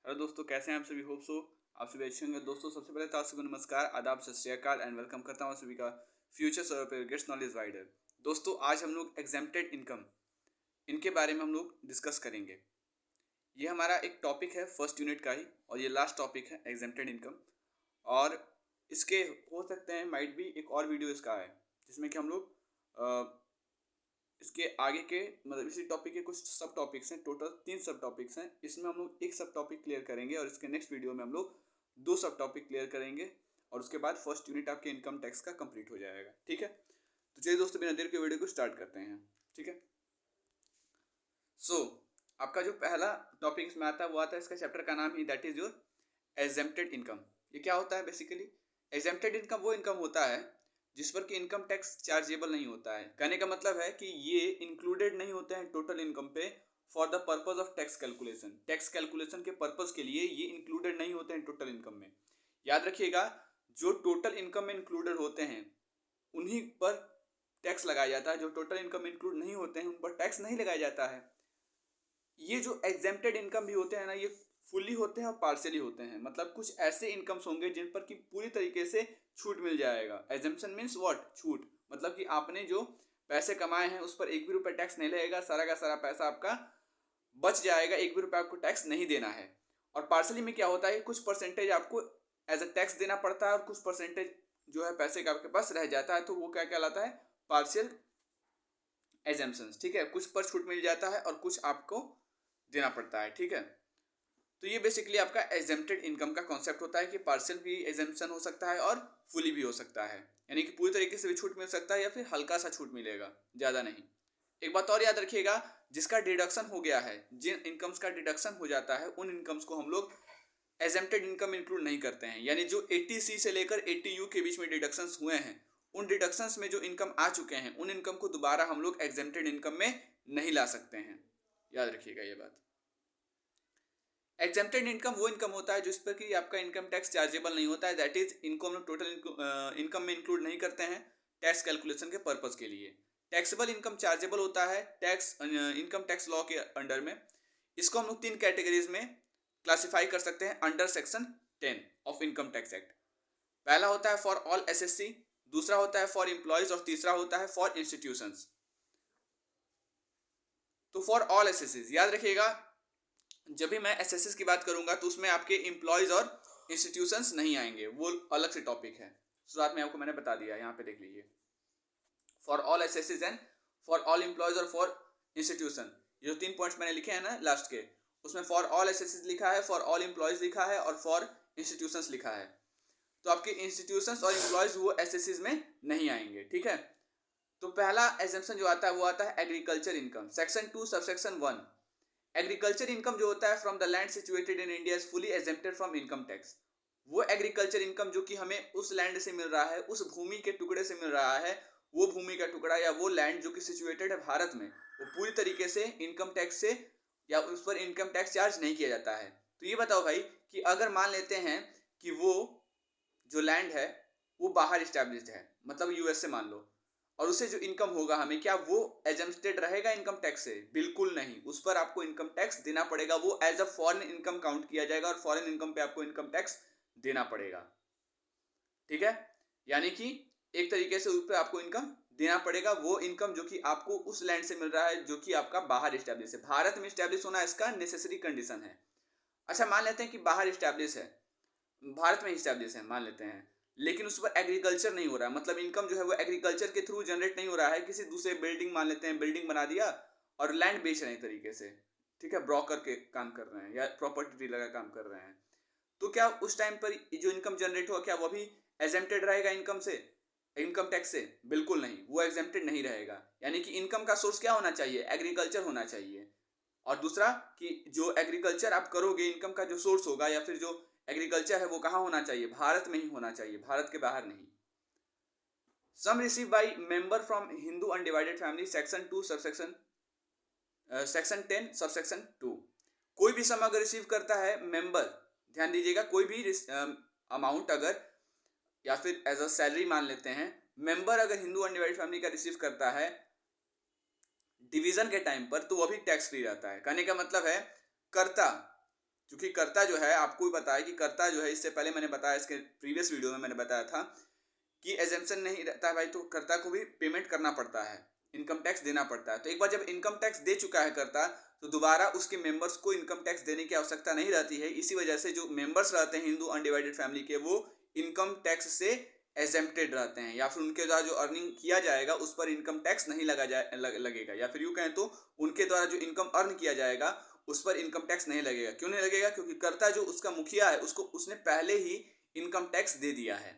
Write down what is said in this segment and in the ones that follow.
Hello दोस्तों, कैसे हैं आप सभी? होप सो आप सभी अच्छे होंगे। दोस्तों, सबसे पहले तो आप सभी को नमस्कार, आदाब, सत श्री अकाल एंड वेलकम करता हूं आप सभी का फ्यूचर सर पे गेट्स नॉलेज वाइडर। दोस्तों, आज हम लोग एग्जेम्प्टेड इनकम इनके बारे में हम लोग डिस्कस करेंगे। ये हमारा एक टॉपिक है फर्स्ट यूनिट का ही, और ये लास्ट टॉपिक है एग्जेम्प्टेड इनकम। और इसके हो सकते हैं माइट भी एक और वीडियो इसका है, जिसमें कि हम लोग इसके आगे के मतलब इसी टॉपिक के कुछ सब टॉपिक्स हैं। टोटल 3 सब टॉपिक्स हैं। इसमें हम लोग एक सब टॉपिक क्लियर करेंगे और इसके नेक्स्ट वीडियो में हम लोग 2 सब टॉपिक क्लियर करेंगे, और उसके बाद फर्स्ट यूनिट आपके इनकम टैक्स का कंप्लीट हो जाएगा। ठीक है, तो चलिए दोस्तों, बिना देर के वीडियो को स्टार्ट करते हैं। ठीक है, सो आपका जो पहला टॉपिक इसमें आता है वो आता है, इसका चैप्टर का नाम ही that is your exempted income. ये क्या होता है बेसिकली? एग्जेम्प्टेड इनकम वो इनकम होता है जिस पर कि इनकम टैक्स चार्जेबल नहीं होता है। कहने का मतलब है कि ये इंक्लूडेड नहीं होते हैं टोटल इनकम पे for the purpose of tax calculation. Tax calculation के पर्पज के लिए ये इंक्लूडेड नहीं होते हैं टोटल इनकम में। याद रखिएगा, जो टोटल इनकम में इंक्लूडेड होते हैं उन्हीं पर टैक्स लगाया जाता है। जो टोटल इनकम में इंक्लूड नहीं होते हैं उन पर टैक्स नहीं लगाया जाता है। ये जो एग्जेम्प्टेड इनकम भी होते हैं ना, ये फुल्ली होते हैं और पार्शियली होते हैं। मतलब कुछ ऐसे इनकम्स होंगे जिन पर कि पूरी तरीके से छूट मिल जाएगा। Exemption means what? छूट। मतलब कि आपने जो पैसे कमाए हैं उस पर एक भी रुपये टैक्स नहीं लगेगा, सारा का सारा पैसा आपका बच जाएगा, एक भी रुपये आपको टैक्स नहीं देना है। और पार्शियली में क्या होता है, कुछ परसेंटेज आपको एज अ टैक्स देना पड़ता है और कुछ परसेंटेज जो है पैसे का आपके पास रह जाता है, तो वो क्या कहलाता है? Partial exemptions. ठीक है, कुछ पर छूट मिल जाता है और कुछ आपको देना पड़ता है। ठीक है, तो ये बेसिकली आपका एग्जेम्प्टेड इनकम का कॉन्सेप्ट होता है कि पार्शियल भी एग्जेम्पशन हो सकता है और फुली भी हो सकता है। यानी कि पूरी तरीके से भी छूट मिल सकता है या फिर हल्का सा छूट मिलेगा, ज़्यादा नहीं। एक बात और याद रखिएगा, जिसका डिडक्शन हो गया है, जिन इनकम्स का डिडक्शन हो जाता है, उन इनकम्स को हम लोग एग्जेम्प्टेड इनकम इंक्लूड नहीं करते हैं। यानी जो 80C से लेकर 80U के बीच में डिडक्शंस हुए हैं, उन डिडक्शंस में जो इनकम आ चुके हैं, उन इनकम को दोबारा हम लोग एग्जेम्प्टेड इनकम में नहीं ला सकते हैं। याद रखिएगा ये बात। एग्जेम्प्टेड इनकम वो इनकम होता है जिस पर कि आपका इनकम टैक्स चार्जेबल नहीं होता है। दैट इज इनको हम लोग टोटल इनकम में इंक्लूड नहीं करते हैं टैक्स कैलकुलेशन के पर्पज के लिए। टैक्सेबल इनकम चार्जेबल होता है टैक्स इनकम टैक्स लॉ के अंडर में। इसको हम लोग 3 कैटेगरीज में क्लासिफाई कर सकते हैं under section 10 of income tax act. पहला होता है फॉर ऑल एसएससी, दूसरा होता है फॉर एम्प्लॉयज और तीसरा होता है फॉर इंस्टीट्यूशंस। तो फॉर ऑल एसएससी याद रखिएगा, जब भी मैं एसएसएस की बात करूंगा तो उसमें आपके एम्प्लॉयज और इंस्टीट्यूशंस नहीं आएंगे, वो अलग से टॉपिक है। शुरुआत में आपको मैंने बता दिया, यहाँ पे देख लीजिए। For all assessees and for all employees और फॉर इंस्टीट्यूशन, ये जो 3 पॉइंट्स मैंने लिखे हैं ना लास्ट के, उसमें फॉर ऑल एसएससीज लिखा है, फॉर ऑल एम्प्लॉयज लिखा है और फॉर इंस्टीट्यूशंस लिखा है। तो आपके इंस्टीट्यूशंस और एम्प्लॉयज वो एसएससीज में नहीं आएंगे। ठीक है, तो पहला एग्जेम्पशन जो आता है वो आता है agriculture income, section 2 subsection 1। Agriculture income जो होता है from the land situated in India is fully exempted from income tax. वो एग्रीकल्चर इनकम जो कि हमें उस लैंड से मिल रहा है, उस भूमि के टुकड़े से मिल रहा है, वो भूमि का टुकड़ा या वो लैंड जो कि सिचुएटेड है भारत में, वो पूरी तरीके से इनकम टैक्स से या उस पर इनकम टैक्स चार्ज नहीं किया जाता है। तो ये बताओ भाई कि अगर मान लेते हैं कि वो जो लैंड है वो बाहर स्टैब्लिश्ड है, मतलब यूएस से मान लो, और उससे जो इनकम होगा हमें, क्या वो एग्जेम्प्टेड रहेगा इनकम टैक्स से? बिल्कुल नहीं, उस पर आपको इनकम टैक्स देना पड़ेगा। वो as a foreign income count किया जाएगा और फॉरेन इनकम पे आपको इनकम टैक्स देना पड़ेगा। ठीक है, यानी कि एक तरीके से उस पर आपको इनकम देना पड़ेगा, वो इनकम जो कि आपको उस लैंड से मिल रहा है जो कि आपका बाहर स्टैब्लिश है। भारत में स्टैब्लिश होना इसका नेसेसरी कंडीशन है। अच्छा, मान लेते हैं कि बाहर स्टैब्लिश है, भारत में स्टैब्लिश है मान लेते हैं, लेकिन उस पर एग्रीकल्चर नहीं हो रहा है, मतलब इनकम जो है वो एग्रीकल्चर के थ्रू जनरेट नहीं हो रहा है, किसी दूसरे बिल्डिंग मान लेते हैं, बिल्डिंग बना दिया और लैंड बेच रहे हैं तरीके से। ठीक है, ब्रोकर के काम कर रहे हैं या प्रॉपर्टी डीलर का काम कर रहे हैं। तो क्या उस टाइम पर जो इनकम जनरेट हुआ क्या वो भी एग्जेम्प्टेड रहेगा इनकम से, इनकम टैक्स से? बिल्कुल नहीं, वो एग्जेम्प्टेड नहीं रहेगा। यानी कि इनकम का सोर्स क्या होना चाहिए? एग्रीकल्चर होना चाहिए। और दूसरा कि जो एग्रीकल्चर आप करोगे, इनकम का जो सोर्स होगा या फिर जो एग्रीकल्चर है वो कहाँ होना चाहिए? भारत में ही होना चाहिए, भारत के बाहर नहीं। Sum receive by member from Hindu undivided family, section 2 subsection section 10 subsection 2। कोई भी सम अगर रिसीव करता है मेंबर, ध्यान दीजिएगा, कोई भी अमाउंट अगर या फिर एज अ सैलरी मान लेते हैं, मेंबर अगर हिंदू अनडिवाइडेड फैमिली का रिसीव करता है डिवीजन के टाइम पर, तो वो भी टैक्स फ्री रहता है। कहने का मतलब है कर्ता क्योंकि कर्ता जो है, आपको भी पता है कि कर्ता जो है, इससे पहले मैंने बताया, इसके प्रीवियस वीडियो में मैंने बताया था कि एजेम्पशन नहीं रहता है भाई, तो कर्ता को भी पेमेंट करना पड़ता है, इनकम टैक्स देना पड़ता है। तो एक बार जब इनकम टैक्स दे चुका है कर्ता, तो दोबारा उसके मेंबर्स को इनकम टैक्स देने की आवश्यकता नहीं रहती है। इसी वजह से जो मेंबर्स रहते हैं हिंदू अनडिवाइडेड फैमिली के, वो इनकम टैक्स से एजेम्प्टेड रहते हैं, या फिर उनके द्वारा जो अर्निंग किया जाएगा उस पर इनकम टैक्स नहीं लगेगा, या फिर यूँ कहें तो उनके द्वारा जो इनकम अर्न किया जाएगा उस पर इनकम टैक्स नहीं लगेगा। क्यों नहीं लगेगा? क्योंकि कर्ता जो उसका मुखिया है, उसको उसने पहले ही इनकम टैक्स दे दिया है,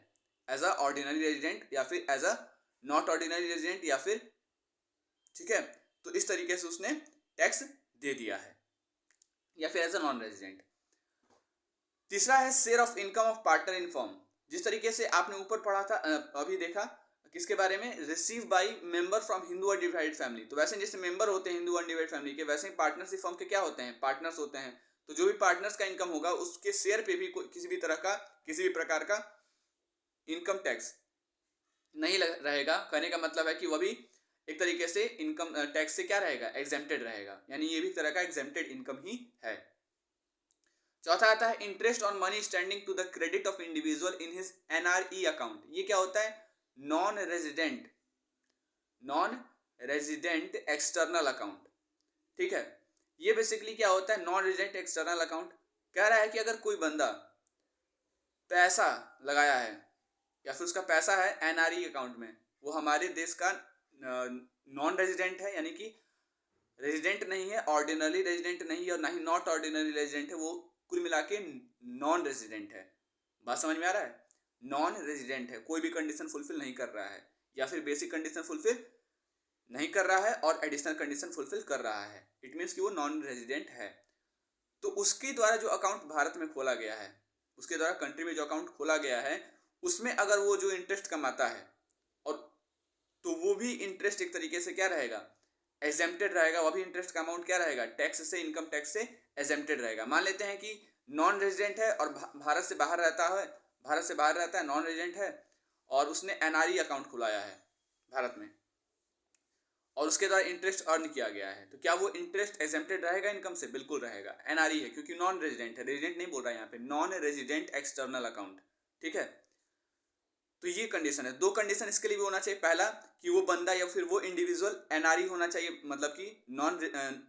एज अ ऑर्डिनरी रेजिडेंट या फिर as a not ordinary resident, या फिर, ठीक है, तो इस तरीके से उसने टैक्स दे दिया है, या फिर एज अ नॉन रेजिडेंट। तीसरा है share of income of partner in firm. जिस तरीके से आपने ऊपर पढ़ा था, अभी देखा किसके बारे में, receive by member from Hindu undivided family. तो वैसे जैसे मेंबर होते हैं हिंदू अनडिवाइडेड फैमिली के, वैसे ही पार्टनरशिप फर्म के क्या होते हैं, पार्टनर्स होते हैं। तो जो भी पार्टनर्स का इनकम होगा उसके शेयर पे भी किसी भी तरह का, किसी भी प्रकार का इनकम टैक्स नहीं रहेगा। कहने का मतलब है कि वह भी एक तरीके से इनकम टैक्स से क्या रहेगा, एग्जेम्प्टेड रहेगा, यानी ये भी तरह का एग्जेम्प्टेड इनकम ही है। चौथा आता है interest on money standing to the credit of individual in his NRE account. ये क्या होता है, नॉन रेजिडेंट एक्सटर्नल अकाउंट। ठीक है, ये बेसिकली क्या होता है, नॉन रेजिडेंट एक्सटर्नल अकाउंट। कह रहा है कि अगर कोई बंदा पैसा लगाया है, या फिर उसका पैसा है एनआरई अकाउंट में, वो हमारे देश का नॉन रेजिडेंट है, यानी कि रेजिडेंट नहीं है, ऑर्डिनरी रेजिडेंट नहीं है, और ना ही नॉट ऑर्डिनरी रेजिडेंट है, वो कुल मिला के नॉन रेजिडेंट है। बात समझ में आ रहा है? नॉन रेजिडेंट है, कोई भी कंडीशन फुलफिल नहीं कर रहा है, या फिर बेसिक कंडीशन फुलफिल नहीं कर रहा है और एडिशनल कंडीशन फुलफिल कर रहा है। इट मीन्स कि वो नॉन रेजिडेंट है। तो उसके द्वारा जो अकाउंट भारत में खोला गया है, उसके द्वारा कंट्री में जो अकाउंट खोला गया है, उसमें अगर वो जो इंटरेस्ट कमाता है, और तो वो भी इंटरेस्ट एक तरीके से क्या रहेगा, एग्जेम्प्टेड रहेगा। वह भी इंटरेस्ट का अमाउंट क्या रहेगा, टैक्स से, इनकम टैक्स से एग्जेम्प्टेड रहेगा। मान लेते हैं कि नॉन रेजिडेंट है और भारत से बाहर रहता है, नॉन रेजिडेंट है, और उसने एनआरई अकाउंट खुलाया है भारत में, और उसके द्वारा इंटरेस्ट अर्न किया गया है, तो क्या वो इंटरेस्ट एग्जेम्प्टेड रहेगा इनकम से? बिल्कुल रहेगा। एनआरई है, क्योंकि नॉन रेजिडेंट है, रेजिडेंट नहीं बोल रहा है यहाँ पे, नॉन रेजिडेंट एक्सटर्नल अकाउंट। ठीक है, तो ये कंडीशन है। दो कंडीशन इसके लिए भी होना चाहिए। पहला कि वो बंदा या फिर वो इंडिविजुअल एनआरई होना चाहिए, मतलब कि नॉन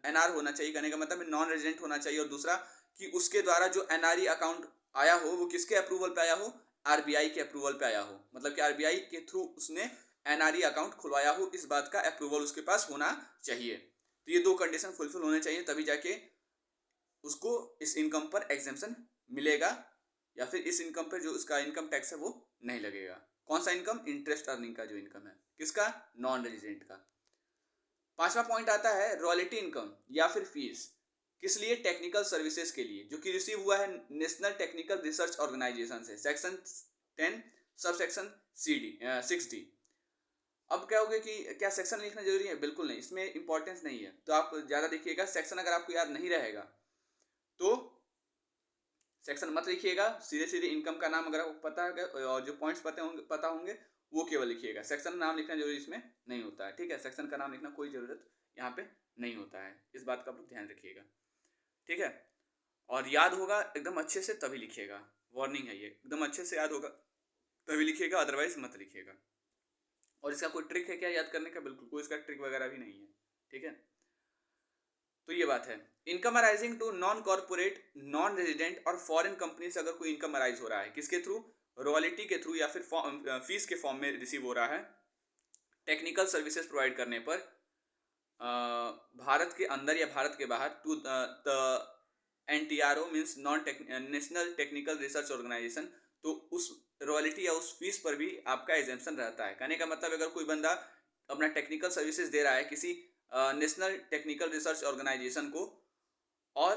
एनआर होना चाहिए, कहने का मतलब नॉन रेजिडेंट होना चाहिए। और दूसरा कि उसके द्वारा जो एनआरई अकाउंट आया हो वो किसके अप्रूवल पे आया हो, आरबीआई के अप्रूवल पे आया हो, मतलब कि आरबीआई के थ्रू उसने एनआरई अकाउंट खुलवाया हो, इस बात का अप्रूवल उसके पास होना चाहिए। तो ये दो कंडीशन फुलफिल होने चाहिए, तभी जाके उसको इस इनकम पर एग्जेम्पशन मिलेगा, या फिर इस इनकम पर जो उसका इनकम टैक्स है वो नहीं लगेगा। कौन सा इनकम? इंटरेस्ट अर्निंग का जो इनकम है, किसका? नॉन रेजिडेंट का। पांचवा पॉइंट आता है रॉयल्टी इनकम या फिर फीस। किस लिए? टेक्निकल सर्विसेज के लिए, जो कि रिसीव हुआ है नेशनल टेक्निकल रिसर्च ऑर्गेनाइजेशन से, section 10 sub section CD 6D। अब क्या होगा कि क्या सेक्शन लिखना जरूरी है? बिल्कुल नहीं, इसमें इंपॉर्टेंस नहीं है, तो आप ज़्यादा देखिएगा। सेक्शन अगर आपको याद नहीं रहेगा तो सेक्शन मत लिखिएगा, सीधे सीधे इनकम का नाम अगर आपको पता है और जो पॉइंट्स पता होंगे वो केवल लिखिएगा। सेक्शन नाम लिखना जरूरी इसमें नहीं होता है। ठीक है, सेक्शन का नाम लिखना कोई ज़रूरत यहाँ पे नहीं होता है, इस बात का आप ध्यान रखिएगा। ठीक है, और याद होगा एकदम अच्छे से तभी लिखिएगा, वार्निंग है ये, एकदम अच्छे से याद होगा तभी लिखिएगा, अदरवाइज मत लिखिएगा। और इसका कोई ट्रिक है क्या याद करने का? बिल्कुल कोई इसका ट्रिक वगैरह भी नहीं है। ठीक है, तो ये बात है। Income arising to non corporate, non resident और फॉरेन कंपनी से अगर कोई इनकम अराइज हो रहा है, किसके थ्रू? रॉयल्टी के थ्रू, या फिर फीस के फॉर्म में रिसीव हो रहा है, टेक्निकल सर्विसेज प्रोवाइड करने पर भारत के अंदर या भारत के बाहर, to the NTRO means national technical research organisation, तो उस रॉयल्टी या उस फीस पर भी आपका एग्जेम्पशन रहता है। कहने का मतलब अगर कोई बंदा अपना टेक्निकल सर्विसेज दे रहा है किसी नेशनल टेक्निकल रिसर्च ऑर्गेनाइजेशन को, और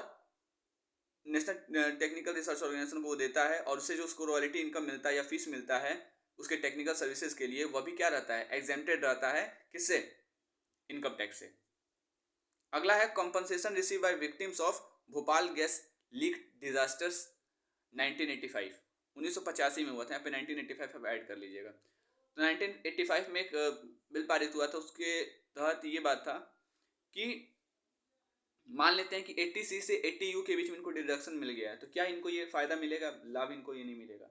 नेशनल टेक्निकल रिसर्च ऑर्गेनाइजेशन को वो देता है, और उससे जो उसको रॉयल्टी इनकम मिलता है या फीस मिलता है उसके टेक्निकल सर्विसेज के लिए, वह भी क्या रहता है? एग्जेम्प्टेड रहता है। किससे? इनकम टैक्स से। अगला है compensation receive by victims of Bhopal gas leak disasters 1985। 1985 में हुआ था, यहाँ पे 1985 अब ऐड कर लीजिएगा। तो 1985 में एक बिल पारित हुआ था, उसके तहत ये बात था कि मान लेते हैं कि 80C से 80U के बीच में इनको डिडक्शन मिल गया है, तो क्या इनको ये फायदा मिलेगा? लाभ इनको ये नहीं मिलेगा,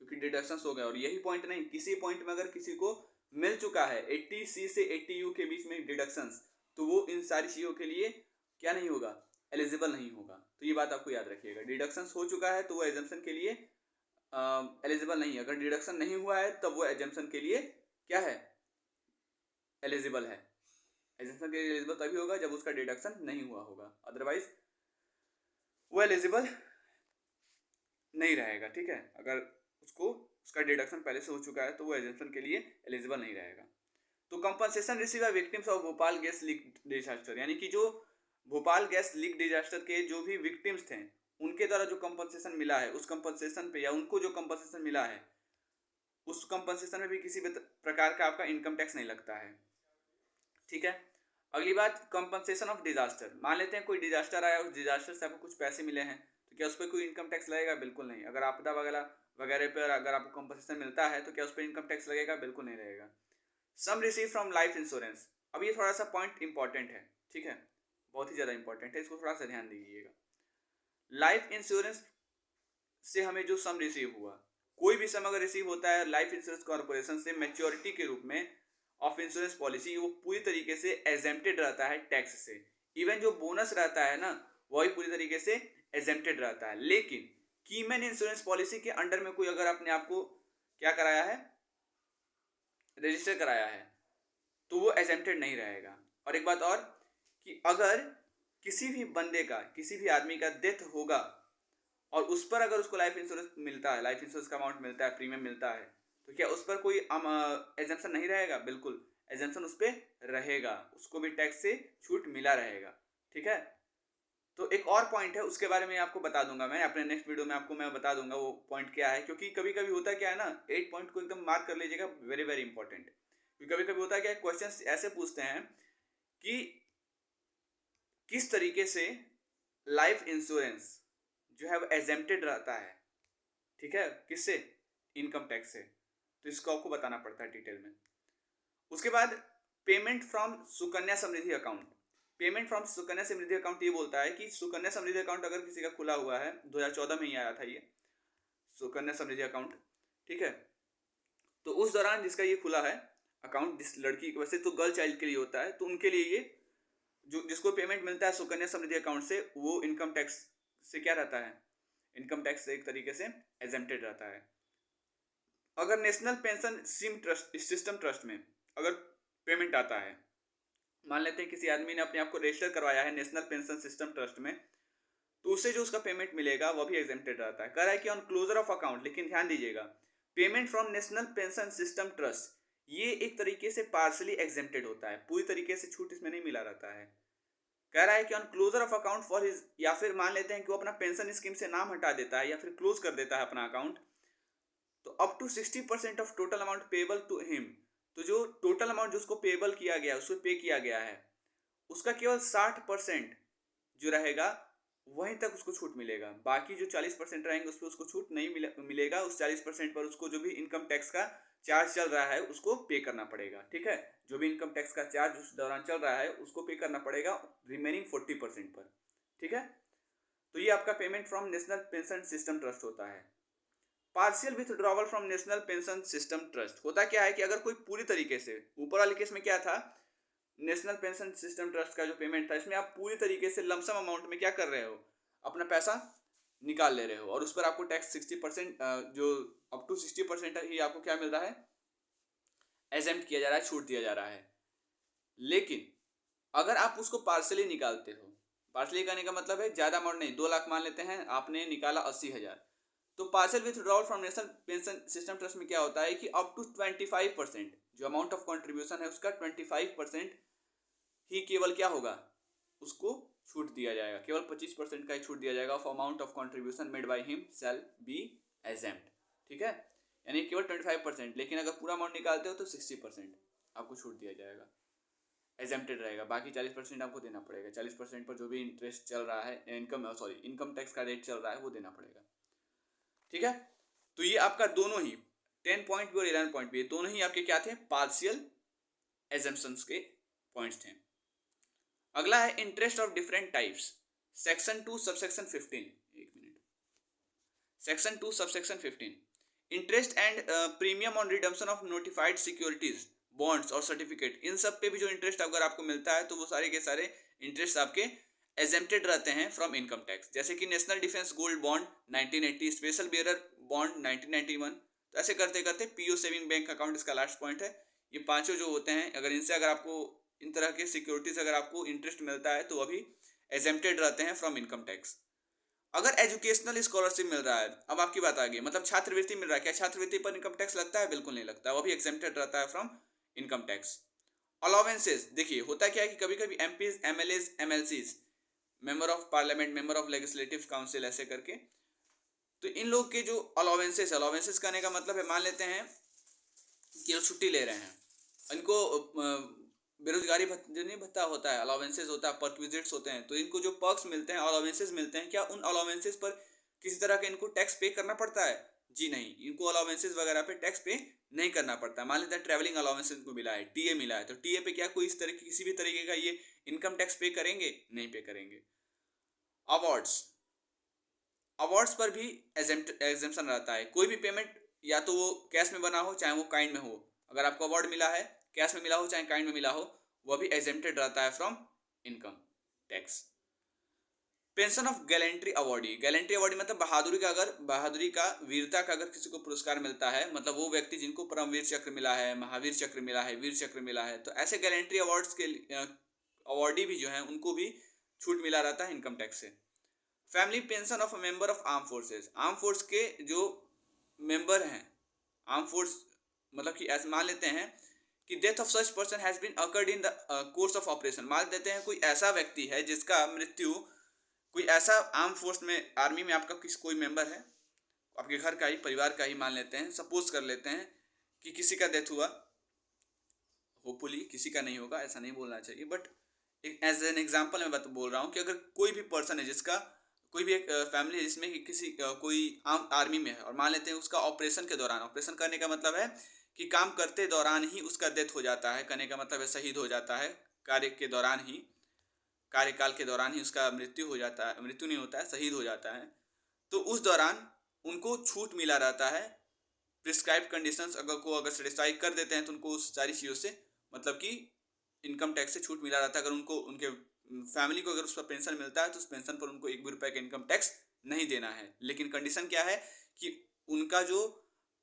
क्योंकि डिडक्शन हो गया। और यही पॉइंट नहीं, किसी पॉइंट में अगर किसी को मिल चुका है 80C से 80U के बीच में डिडक्शंस, तो वो इन सारी चीज़ों के लिए क्या नहीं होगा? एलिजिबल नहीं होगा। तो ये बात आपको याद रखिएगा, डिडक्शंस हो चुका है तो वो एग्जाम्पशन के लिए एलिजिबल नहीं है। अगर डिडक्शन नहीं हुआ है तब वो एग्जाम्पशन के लिए क्या है? एलिजिबल है। एग्जाम्पशन के लिए एलिजिबल तभी होगा जब उसका डिडक्शन नहीं हुआ होगा, अदरवाइज वो एलिजिबल नहीं रहेगा। ठीक है, अगर उसका डिडक्शन पहले से हो चुका है तो वो एग्जाम्पशन के लिए एलिजिबल नहीं रहेगा। तो compensation receive by victims of Bhopal gas leak disaster, यानी कि जो भोपाल गैस लीक डिजास्टर के जो भी विक्टिम्स थे उनके द्वारा जो कंपनसेशन मिला है, उस कंपनसेशन पे या उनको जो कंपनसेशन मिला है उस कंपनसेशन में भी किसी भी प्रकार का आपका इनकम टैक्स नहीं लगता है। ठीक है, अगली बात, कंपनसेशन ऑफ डिजास्टर। मान लेते हैं कोई डिजास्टर आया, उस डिजास्टर से आपको कुछ पैसे मिले हैं, तो क्या उस पर कोई इनकम टैक्स लगेगा? बिल्कुल नहीं। अगर आपदा वगैरह वगैरह पर अगर आपको कंपनसेशन मिलता है तो क्या उस पर इनकम टैक्स लगेगा? बिल्कुल नहीं लगेगा। सम रिसीव फ्रॉम लाइफ इंश्योरेंस, अब ये थोड़ा सा पॉइंट इंपॉर्टेंट है। ठीक है, बहुत ही ज़्यादा इंपॉर्टेंट है, इसको थोड़ा सा ध्यान दीजिएगा। लाइफ इंश्योरेंस से हमें जो सम रिसीव हुआ, कोई भी सम अगर रिसीव होता है लाइफ इंश्योरेंस कॉर्पोरेशन से मैच्योरिटी के रूप में ऑफ इंश्योरेंस पॉलिसी, वो पूरी तरीके से एग्जेम्प्टेड रहता है टैक्स से। इवन जो बोनस रहता है ना, वही पूरी तरीके से एग्जेम्प्टेड रहता है। लेकिन कीमैन इंश्योरेंस पॉलिसी के अंडर में कोई अगर अपने आप को क्या कराया है, रजिस्टर कराया है, तो वो एग्जेम्प्टेड नहीं रहेगा। और एक बात और कि अगर किसी भी बंदे का, किसी भी आदमी का डेथ होगा और उस पर अगर उसको लाइफ इंश्योरेंस मिलता है, लाइफ इंश्योरेंस का अमाउंट मिलता है, प्रीमियम मिलता है, तो क्या उस पर कोई एग्जेम्पशन नहीं रहेगा? बिल्कुल एग्जेम्पशन उस पर रहेगा, उसको भी टैक्स से छूट मिला रहेगा। ठीक है, तो एक और पॉइंट है, उसके बारे में आपको बता दूंगा मैं अपने नेक्स्ट वीडियो में, आपको मैं बता दूंगा वो पॉइंट क्या है। क्योंकि कभी कभी होता क्या है ना, 8 पॉइंट को एकदम मार्क कर लीजिएगा, वेरी वेरी इंपॉर्टेंट। क्योंकि कभी कभी होता है क्या, क्वेश्चन ऐसे पूछते हैं कि किस तरीके से लाइफ इंश्योरेंस जो है वो एग्जेम्प्टेड रहता है। ठीक है, किससे? इनकम टैक्स से। तो इसको आपको बताना पड़ता है डिटेल में। उसके बाद payment from Sukanya Samriddhi account. Payment from Sukanya Samriddhi account ये बोलता है कि सुकन्या समृद्धि अकाउंट अगर किसी का खुला हुआ है, 2014 में ही आया था ये सुकन्या समृद्धि अकाउंट। ठीक है, तो उस दौरान जिसका ये खुला है अकाउंट, जिस लड़की, वैसे तो गर्ल चाइल्ड के लिए होता है, तो उनके लिए ये जो जिसको पेमेंट मिलता है सुकन्या समृद्धि अकाउंट से, वो इनकम टैक्स से क्या रहता है? इनकम टैक्स से एक तरीके से एग्जेम्प्टेड रहता है। अगर नेशनल पेंशन सिस्टम ट्रस्ट में अगर पेमेंट आता है, मान लेते हैं किसी आदमी ने अपने आप को रजिस्टर करवाया है नेशनल पेंशन सिस्टम ट्रस्ट में, तो उससे जो उसका पेमेंट मिलेगा वह भी एग्जेम्प्टेड रहता है। कह रहा है कि ऑन क्लोजर ऑफ अकाउंट, लेकिन ध्यान दीजिएगा, payment from national pension system trust ये एक तरीके से पार्सली एग्जेम्प्टेड होता है, पूरी तरीके से छूट इसमें नहीं मिला रहता है। कह रहा है कि on closure of account for his, या फिर मान लेते हैं कि वो अपना पेंशन स्कीम से नाम हटा देता है या फिर क्लोज कर देता है अपना अकाउंट, तो up to 60% of total amount payable to him, तो जो टोटल अमाउंट जो उसको पेबल किया गया, उसको पे किया गया है, उसका केवल 60% जो रहेगा वहीं तक उसको छूट मिलेगा। बाकी जो 40% रहेंगे उस पर उसको छूट नहीं मिलेगा। उस 40% पर उसको जो भी इनकम टैक्स का चार्ज चल रहा है उसको पे करना पड़ेगा। ठीक है, जो भी इनकम टैक्स का चार्ज उस दौरान चल रहा है उसको पे करना पड़ेगा रिमेनिंग 40% पर। ठीक है, तो ये आपका payment from national pension system trust होता है। Partial withdrawal from national pension system trust होता क्या है कि अगर कोई पूरी तरीके से, ऊपर वाले केस में क्या था, नेशनल पेंशन सिस्टम ट्रस्ट का जो पेमेंट था, इसमें आप पूरी तरीके से लमसम अमाउंट में क्या कर रहे हो, अपना पैसा निकाल ले रहे हो, और उस पर आपको टैक्स 60%, जो अप टू 60% ही आपको क्या मिल रहा है, एग्जेम्प्ट किया जा रहा है, छूट दिया जा रहा है। लेकिन अगर आप उसको पार्सली निकालते हो, पार्सली करने का मतलब है ज़्यादा अमाउंट नहीं, 2 लाख मान लेते हैं, आपने निकाला 80,000, तो partial withdrawal from national pension system trust में क्या होता है कि अप टू 25%, जो अमाउंट ऑफ कंट्रीब्यूशन है उसका 25% ही केवल क्या होगा, उसको छूट दिया जाएगा। केवल 25% का ही छूट दिया जाएगा of amount of contribution made by him shall be exempt. ठीक है, यानी केवल 25%, लेकिन अगर पूरा अमाउंट निकालते हो तो 60% आपको छूट दिया जाएगा, एग्जेम्प्टेड रहेगा। बाकी 40% आपको देना पड़ेगा। 40% पर जो भी इंटरेस्ट चल रहा है, इनकम टैक्स का रेट चल रहा है, वो देना पड़ेगा। ठीक है, तो ये आपका दोनों ही 10 पॉइंट भी और 11 पॉइंट भी, दोनों ही आपके क्या थे, पार्शियल एग्जेम्पशंस के पॉइंट्स थे। अगला है interest of different types, section 2 subsection 15। एक minute, section 2 subsection 15, interest and premium on redemption of notified securities, bonds और सर्टिफिकेट, इन सब पे भी जो इंटरेस्ट अगर आपको मिलता है तो वो सारे के सारे इंटरेस्ट आपके एजेम्प्टेड रहते हैं फ्रॉम इनकम टैक्स। जैसे कि national defence gold bond 1980, special bearer bond 1991। तो ऐसे करते करते पीओ सेविंग बैंक अकाउंट इसका लास्ट पॉइंट है। ये पांचों जो होते हैं, अगर इनसे अगर आपको इन तरह के सिक्योरिटीज अगर आपको इंटरेस्ट मिलता है तो वो भी एजेम्प्टेड रहते हैं फ्रॉम इनकम टैक्स। अगर एजुकेशनल स्कॉलरशिप मिल रहा है, अब आपकी बात आ गई, मतलब छात्रवृत्ति मिल रहा है, क्या छात्रवृत्ति पर इनकम टैक्स लगता है? बिल्कुल नहीं लगता, वो भी एग्जेम्प्टेड रहता है फ्रॉम इनकम टैक्स। अलाउंसेस, देखिए होता क्या है कि कभी कभी MPs, MLAs, MLCs, member of parliament, member of legislative council, ऐसे करके, तो इन लोग के जो अलाउंसेस, अलाउंसेस करने का मतलब है, मान लेते हैं कि वो छुट्टी ले रहे हैं, इनको बेरोजगारी जो नहीं भत्ता होता है, अलाउंसेस होता है, परक्विजिट्स होते हैं, तो इनको जो पर्क्स मिलते हैं, अलाउंसेस मिलते हैं, क्या उन अलाउंसेस पर किसी तरह का इनको टैक्स पे करना पड़ता है? जी नहीं, इनको अलाउंसेस वगैरह पे टैक्स पे नहीं करना पड़ता। मान लेते हैं ट्रैवलिंग अलाउंसेस इनको मिला है, टीए मिला है, तो टीए पे क्या कोई इस तरह की किसी भी तरीके का ये इनकम टैक्स पे करेंगे? नहीं पे करेंगे। अवार्ड्स, अवार्ड्स पर भी एग्जेम्पशन रहता है। कोई भी पेमेंट या तो वो कैश में बना हो चाहे वो काइंड में हो, अगर आपको अवार्ड मिला है, कैश में मिला हो चाहे काइंड में मिला हो, वह भी एग्जेम्प्टेड रहता है from income tax. Pension of gallantry awardee, gallantry awardee मतलब बहादुरी का, अगर बहादुरी का, वीरता का अगर किसी को पुरस्कार मिलता है, मतलब वो व्यक्ति जिनको परमवीर चक्र मिला है, महावीर चक्र मिला है, वीर चक्र मिला है, तो ऐसे गैलेंट्री अवार्ड्स के अवार्डी भी जो है उनको भी छूट मिला रहता है इनकम टैक्स से। Family pension of a member of arm forces, arm force के जो मेंबर हैं, आर्म फोर्स मतलब कि ऐसे मान लेते हैं कि death of such person has been occurred in the course of operation, मान लेते हैं कोई ऐसा व्यक्ति है जिसका मृत्यु, कोई ऐसा आर्म फोर्स में, आर्मी में आपका कोई मेंबर है, आपके घर का ही, परिवार का ही, मान लेते हैं, सपोज कर लेते हैं कि किसी का डेथ हुआ, होपफुली किसी का नहीं होगा, ऐसा नहीं बोलना चाहिए, बट एज एन एग्जाम्पल मैं बोल रहा हूँ कि अगर कोई भी पर्सन है जिसका, कोई भी एक फैमिली है जिसमें किसी कोई आर्मी में है, और मान लेते हैं उसका ऑपरेशन के दौरान, ऑपरेशन करने का मतलब है कि काम करते दौरान ही उसका डेथ हो जाता है, करने का मतलब है शहीद हो जाता है, कार्य के दौरान ही, कार्यकाल के दौरान ही उसका मृत्यु हो जाता है, मृत्यु नहीं होता है, शहीद हो जाता है, तो उस दौरान उनको छूट मिला रहता है। प्रिस्क्राइब कंडीशंस अगर सेटिस्फाई कर देते हैं तो उनको उस सारी चीज़ों से, मतलब कि इनकम टैक्स से छूट मिला रहता है। अगर उनको, उनके फैमिली को अगर उस पर पेंशन मिलता है तो उस पेंशन पर उनको 1 भी रुपए का इनकम टैक्स नहीं देना है। लेकिन कंडीशन क्या है कि उनका जो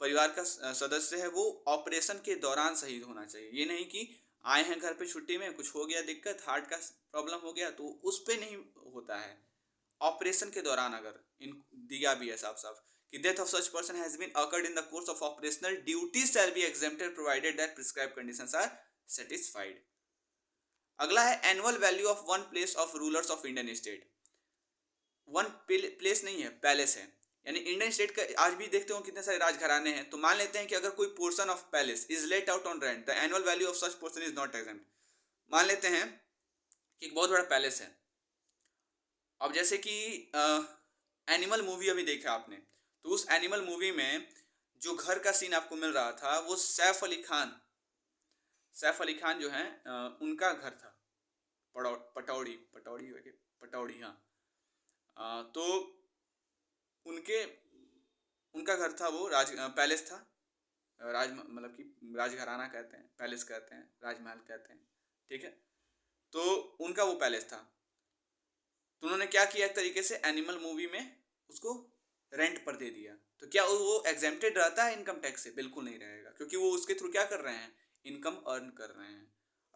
परिवार का सदस्य है वो ऑपरेशन के दौरान शहीद होना चाहिए। ये नहीं कि आए हैं घर पे छुट्टी में, कुछ हो गया दिक्कत, हार्ट का प्रॉब्लम हो गया, तो उस पर नहीं होता है। ऑपरेशन के दौरान अगर इन दिया भी है साफ साफ कि death of such person has been occurred in the course of operational duties shall be exempted provided that prescribe conditions are satisfied. अगला है annual value of one place of rulers of Indian state. One place नहीं है, palace है, यानी Indian state का आज भी देखते हो कितने सारे राजघराने हैं, तो मान लेते हैं कि अगर कोई portion of palace is let out on rent, the annual value of such portion is not exempt. मान लेते हैं कि एक बहुत बड़ा पैलेस है, अब जैसे कि एनिमल मूवी अभी देखा आपने, तो उस एनिमल मूवी में जो घर का सीन आपको मिल रहा था वो सैफ अली खान, सैफ अली खान जो है उनका घर था, पटौड़ी पटौड़ी पटौड़ी, हाँ, तो उनके, उनका घर था वो, पैलेस था, मतलब कि राजघराना कहते हैं, पैलेस कहते हैं, राजमहल कहते हैं, ठीक है, तो उनका वो पैलेस था। तो उन्होंने क्या किया, एक तरीके से एनिमल मूवी में उसको रेंट पर दे दिया, तो क्या वो एग्जेम्प्टेड रहता है इनकम टैक्स से? बिल्कुल नहीं रहेगा, क्योंकि वो उसके थ्रू क्या कर रहे हैं, इनकम अर्न कर रहे हैं।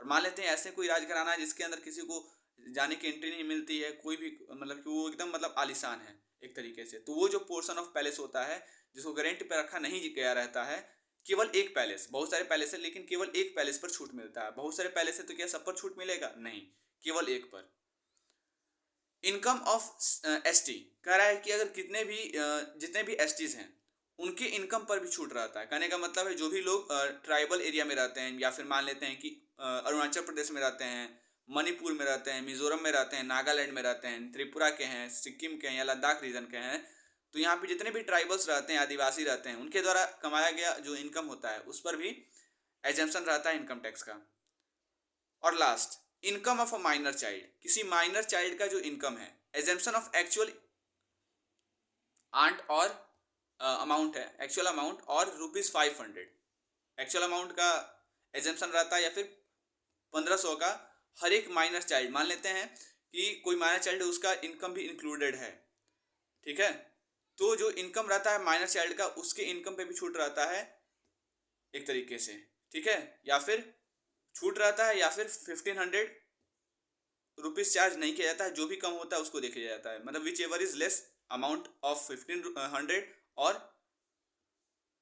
और मान लेते हैं ऐसे कोई राजघराना है जिसके अंदर किसी को जाने की एंट्री नहीं मिलती है, कोई भी, मतलब कि वो एकदम मतलब आलिशान है एक तरीके से, तो वो जो पोर्शन ऑफ पैलेस होता है जिसको गारंटी पर रखा नहीं गया रहता है, केवल एक पैलेस, बहुत सारे पैलेस है लेकिन केवल एक पैलेस पर छूट मिलता है, बहुत सारे पैलेस है तो क्या सब पर छूट मिलेगा? नहीं, केवल एक पर। इनकम ऑफ एसटी कह रहा है कि अगर जितने भी एसटीज हैं उनके इनकम पर भी छूट रहता है। कहने का मतलब है जो भी लोग ट्राइबल एरिया में रहते हैं, या फिर मान लेते हैं कि अरुणाचल प्रदेश में रहते हैं, मणिपुर में रहते हैं, मिजोरम में रहते हैं, नागालैंड में रहते हैं, त्रिपुरा के हैं, सिक्किम के हैं, या लद्दाख रीजन के हैं, तो यहाँ पे जितने भी ट्राइबल्स रहते हैं, आदिवासी रहते हैं, उनके द्वारा कमाया गया जो इनकम होता है उस पर भी एग्जेम्पशन रहता है इनकम टैक्स का। और last income of a minor child, किसी माइनर चाइल्ड का जो इनकम है, एजम्पशन ऑफ एक्चुअल आंट और अमाउंट है, एक्चुअल अमाउंट और ₹500, एक्चुअल अमाउंट का एजम्पशन रहता है या फिर 1500 का हर एक माइनर चाइल्ड, मान लेते हैं कि कोई माइनर चाइल्ड उसका इनकम भी इंक्लूडेड है, ठीक है, तो जो इनकम रहता है माइनर चाइल्ड का उसके इनकम पे भी छूट रहता है एक तरीके से, ठीक है, या फिर छूट रहता है या फिर 1500 रुपीज चार्ज नहीं किया जाता है, जो भी कम होता है उसको देखा जाता है, मतलब which ever is less amount of 1500 और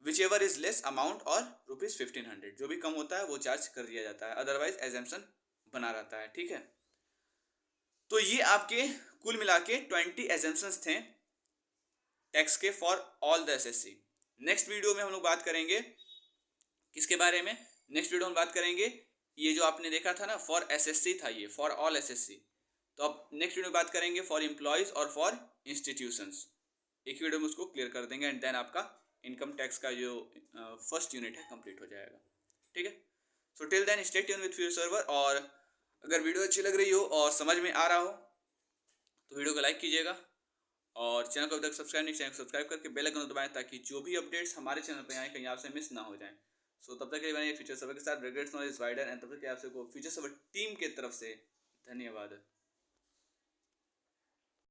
which ever is less amount और ₹1500 जो भी कम होता है वो चार्ज कर दिया जाता है, अदरवाइज एजम्पशन बना रहता है, ठीक है। तो ये आपके कुल मिला के 20 एजम्पशंस थे टैक्स के for all the assessee. Next video में हम लोग बात करेंगे किसके बारे में, नेक्स्ट वीडियो में बात करेंगे ये जो आपने देखा था ना फॉर एसएससी था, ये फॉर ऑल एसएससी, तो अब नेक्स्ट वीडियो में बात करेंगे फॉर एम्प्लॉयज और फॉर इंस्टीट्यूशंस, एक वीडियो में उसको क्लियर कर देंगे एंड देन आपका इनकम टैक्स का जो फर्स्ट यूनिट है कंप्लीट हो जाएगा, ठीक है। So till then stay tune with future server, और अगर वीडियो अच्छी लग रही हो और समझ में आ रहा हो तो वीडियो को लाइक कीजिएगा, और चैनल को अभी तक सब्सक्राइब नहीं, चैनल को सब्सक्राइब करके बेल आइकन दबाएं ताकि जो भी अपडेट्स हमारे चैनल पे आए कहीं आपसे मिस ना हो जाएं। सो तब तक के लिए बने फ्यूचर सर्वर के साथ, रेगुलेट्स नॉलेज वाइडर, एंड तब तक के आपसे को फ्यूचर सर्वर टीम के तरफ से धन्यवाद।